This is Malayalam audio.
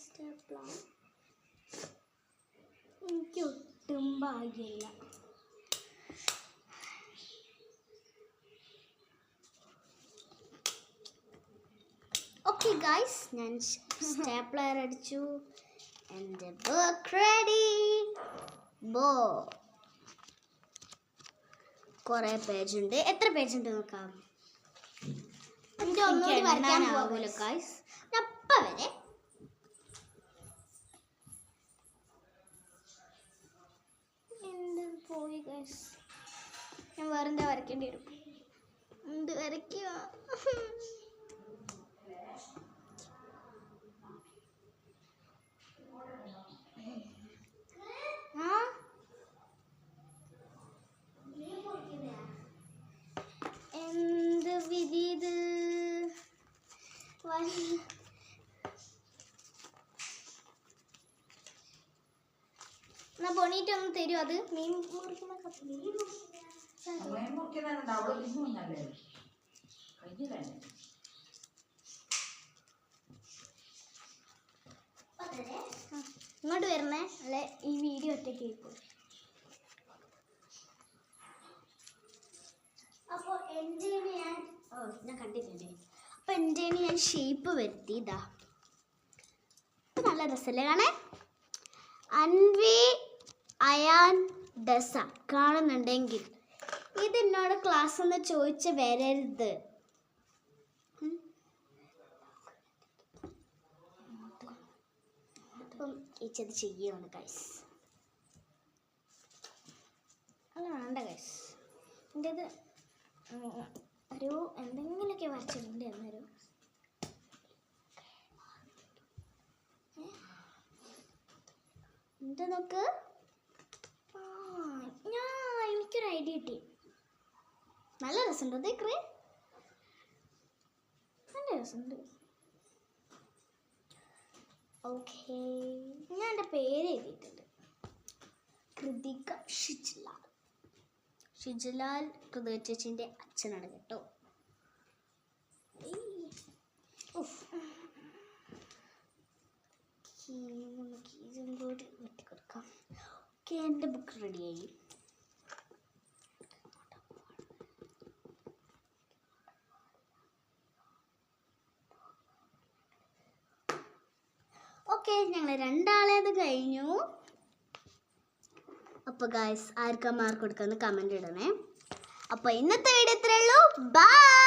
stapler. എനിക്ക് ഒട്ടും ഭാഗ്യമില്ല. ഓക്കെ ഗൈസ്, ഞാൻ സ്റ്റാപ്ലർ അടിച്ചു. എൻ്റെ ബുക്ക് റെഡി. കുറേ പേജുണ്ട്. എത്ര പേജുണ്ട് നോക്കാം. എൻ്റെ ഒന്നുകൂടി വരയ്ക്കാൻ പോകില്ല ഗൈസ്. അപ്പം വരെ പോയി ഗൈസ്. ഞാൻ വേറെന്താ വരയ്ക്കേണ്ടി വരും. എന്ത് വരയ്ക്കുക? എന്ത് വിധി ഇത്? എന്നാ പൊണീറ്റ് ഒന്ന് തരുമോ? അത് മീൻ മുറിക്കുന്ന ഇങ്ങോട്ട് വരണേ, അല്ലെ ഈ വീഡിയോ ഒറ്റയ്ക്ക് കേൾക്കും. അപ്പോൾ എൻ്റെ ഞാൻ കണ്ടിട്ടുണ്ട്. അപ്പോൾ എൻ്റെ ഞാൻ ഷേപ്പ് വരുത്തി. ഇതാ നല്ല രസമല്ലേ കാണേ? അൻവി അയാൻ ഡസ കാണുന്നുണ്ടെങ്കിൽ ഇത് എന്നോട് ക്ലാസ് ഒന്ന് ചോദിച്ച് വരരുത്. അപ്പം ഇത് ചെയ്യുകയാണ് ഗൈസ്. അല്ല വേണ്ട ഗൈസ്, എൻ്റേത് ഒരു എന്തെങ്കിലുമൊക്കെ വരച്ചിട്ടുണ്ട് എന്നൊരു എന്താ നോക്ക്. എനിക്കൊരു ഐഡിയ കിട്ടി. നല്ല രസമുണ്ട്. അതേക്കറേ നല്ല രസമുണ്ട്. ഓക്കെ, ഞാൻ എൻ്റെ പേര് എഴുതിയിട്ടുണ്ട്. കൃതിക ഷിജ്ലാൽ. ഷിജ്ലാൽ കൃതിക ചേച്ചിൻ്റെ അച്ഛനാണ് കേട്ടോ. നമുക്ക് ഇതും കൂടി വെട്ടിക്കൊടുക്കാം. ഓക്കെ, എൻ്റെ ബുക്ക് റെഡിയായി. ഓക്കെ, ഞങ്ങൾ രണ്ടാളേത് കഴിഞ്ഞു. അപ്പോൾ ഗൈസ്, ആർക്കാ മാർക്ക് കൊടുക്കാമെന്ന് കമൻറ്റ് ഇടണേ. അപ്പോൾ ഇന്നത്തെ വീഡിയോ ഇത്രയേ ഉള്ളൂ. ബൈ.